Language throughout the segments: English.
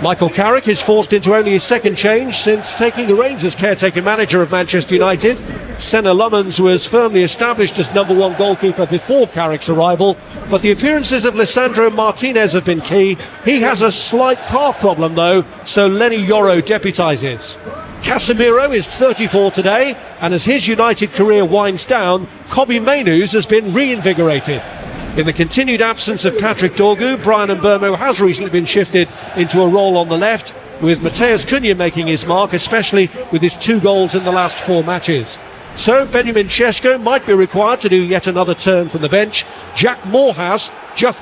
Michael Carrick is forced into only his second change since taking the reins as caretaker manager of Manchester United. Senna Lummons was firmly established as #1 goalkeeper before Carrick's arrival, but the appearances of Lisandro Martinez have been key. He has a slight calf problem though, so Lenny Yoro deputises. Casemiro is 34 today, and as his United career winds down, Kobbie Mainoo's has been reinvigorated. In the continued absence of Patrick Dorgu, Brian Mbeumo has recently been shifted into a role on the left, with Matheus Cunha making his mark, especially with his 2 goals in the last 4 matches. So Benjamin Šeško might be required to do yet another turn from the bench. Jack Morehouse just...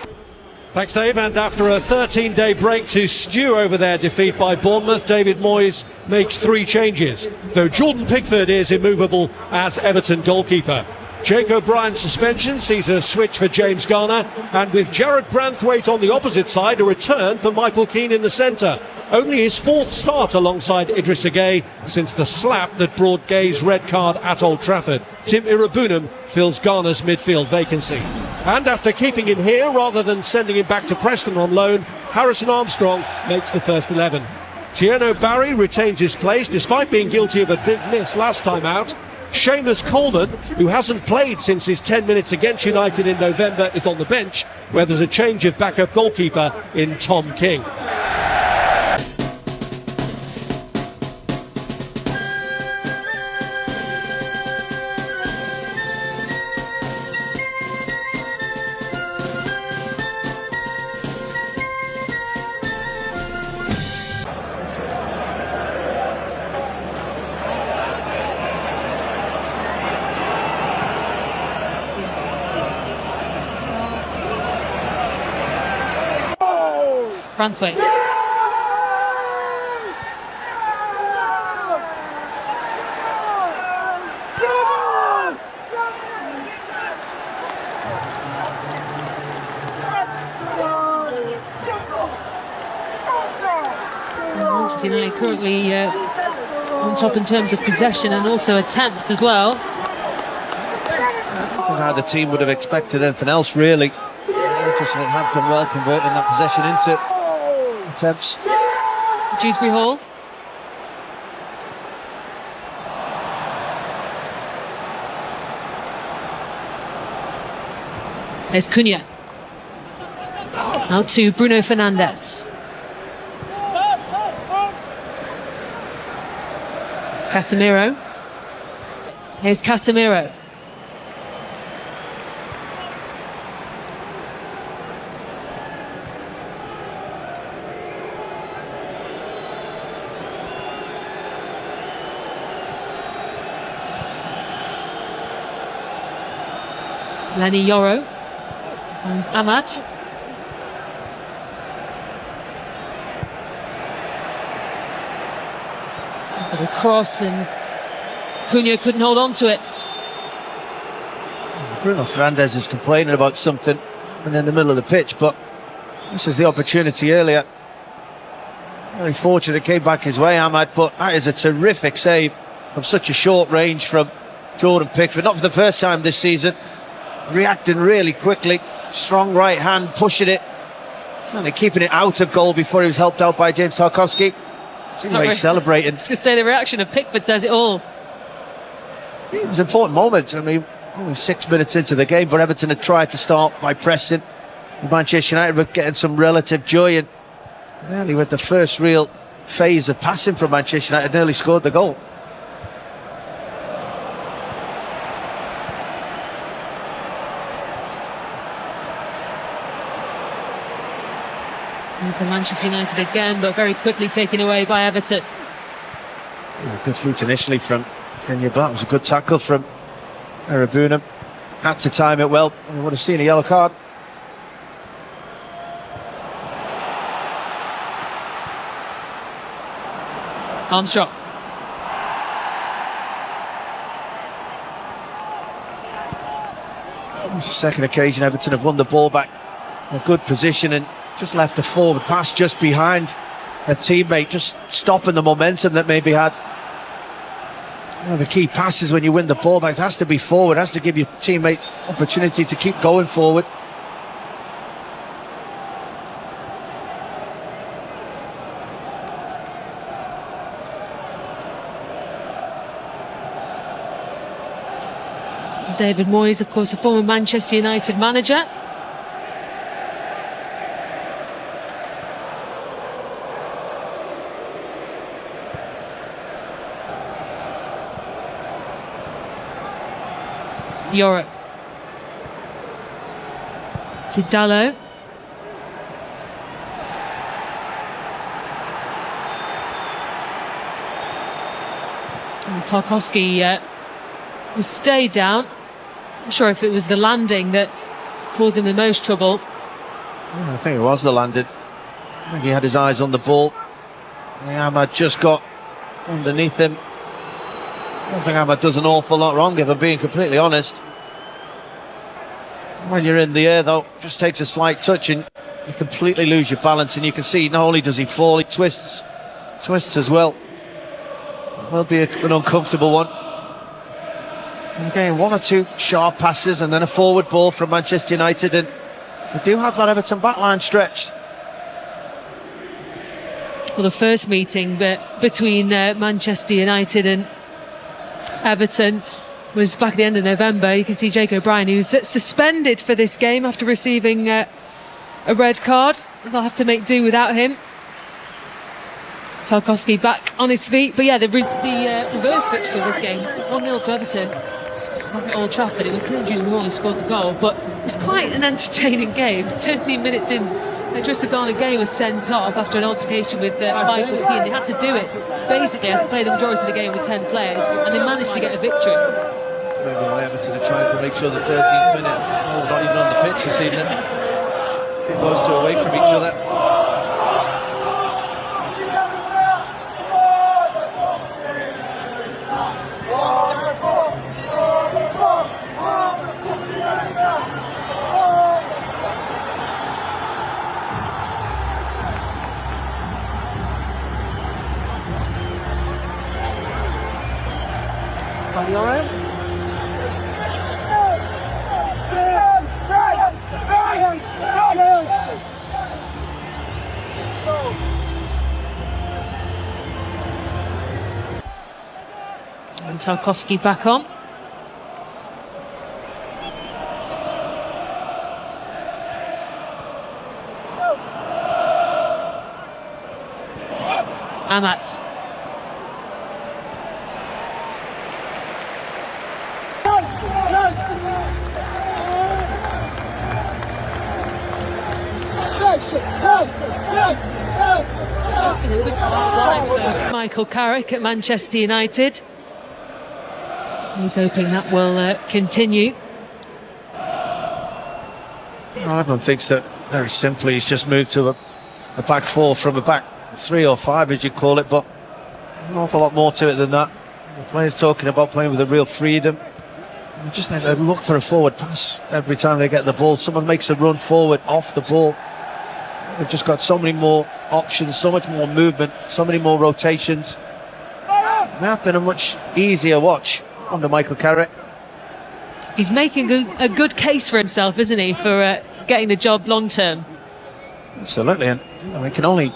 Thanks, Dave. And after a 13-day break to stew over their defeat by Bournemouth, David Moyes makes 3 changes, though Jordan Pickford is immovable as Everton goalkeeper. Jake O'Brien's suspension sees a switch for James Garner, and with Jarrad Branthwaite on the opposite side, a return for Michael Keane in the centre. Only his 4th start alongside Idris Gueye since the slap that brought Gueye's red card at Old Trafford. Tim Irabunam fills Garner's midfield vacancy. And after keeping him here rather than sending him back to Preston on loan, Harrison Armstrong makes the first 11. Tierno Barry retains his place despite being guilty of a big miss last time out. Seamus Coleman, who hasn't played since his 10 minutes against United in November, is on the bench, where there's a change of backup goalkeeper in Tom King. Branthwaite. Manchester United currently on top in terms of possession and also attempts as well. I don't know how the team would have expected anything else, really. Interesting, it had done well converting that possession into attempts. Dewsbury Hall. There's Cunha. Now to Bruno Fernandes. Casemiro. Here's Casemiro. Lenny Yoro finds Ahmad. Got a cross and Cunha couldn't hold on to it. Bruno Fernandes is complaining about something in the middle of the pitch, but this is the opportunity earlier. Very fortunate it came back his way, Ahmad, but that is a terrific save from such a short range from Jordan Pickford. Not for the first time this season. Reacting really quickly, strong right hand, pushing it, certainly keeping it out of goal before he was helped out by James Tarkowski. Seems like he's celebrating. I was going to say, the reaction of Pickford says it all. It was an important moment. I mean, only 6 minutes into the game, but Everton had tried to start by pressing. Manchester United were getting some relative joy, and nearly with the first real phase of passing from Manchester United, nearly scored the goal. For Manchester United again, but very quickly taken away by Everton. Yeah, good feet initially from Kenya, but it was a good tackle from Irabunam. Had to time it well. We would have seen a yellow card. Armstrong. It's the second occasion Everton have won the ball back. A good position and just left a forward pass just behind a teammate, just stopping the momentum that maybe had. One of the key passes when you win the ball back, it has to be forward, it has to give your teammate opportunity to keep going forward. David Moyes, of course, a former Manchester United manager. Europe to Dalot. And Tarkowski was stayed down. I'm sure if it was the landing that caused him the most trouble. Yeah, I think it was the landing. I think he had his eyes on the ball. Ahmad just got underneath him. I don't think Ahmad does an awful lot wrong, if I'm being completely honest. When you're in the air, though, just takes a slight touch and you completely lose your balance, and you can see not only does he fall, he twists as well. Will be an uncomfortable one. And again, one or two sharp passes and then a forward ball from Manchester United, and we do have that Everton backline stretched. Well, the first meeting between Manchester United and Everton was back at the end of November. You can see Jake O'Brien, who's suspended for this game after receiving a red card. They'll have to make do without him. Tarkowski back on his feet. But yeah, the reverse fixture of this game, 1-0 to Everton back at Old Trafford. It was Kennedy who scored the goal, but it was quite an entertaining game. 13 minutes in, Idrissa Gana Gueye was sent off after an altercation with Michael Keane. They had to do it. Basically, had to play the majority of the game with 10 players, and they managed to get a victory. Maybe Everton are trying to make sure the 13th minute ball's not even on the pitch this evening. Keep those two away from each other. And Tarkowski back on. Amat. Michael Carrick at Manchester United. He's hoping that will continue. Everyone thinks that very simply he's just moved to a back four from a back 3 or 5, as you call it, but an awful lot more to it than that. The players talking about playing with a real freedom. I just think they look for a forward pass every time they get the ball. Someone makes a run forward off the ball. They've just got so many more options, so much more movement, so many more rotations. It may have been a much easier watch under Michael Carrick. He's making a good case for himself, isn't he, for getting the job long term? Absolutely, and he can only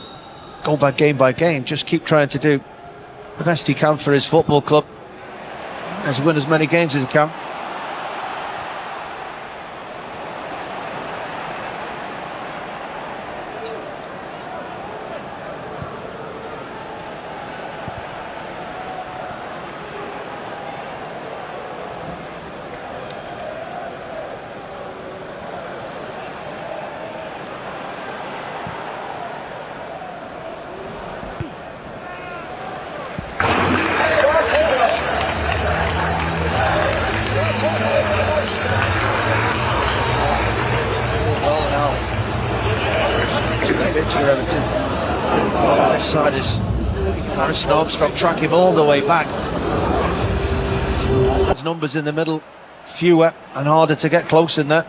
go by game, just keep trying to do the best he can for his football club, as win as many games as he can. Everton. This side is Harrison Armstrong track him all the way back. There's numbers in the middle, fewer and harder to get close in there.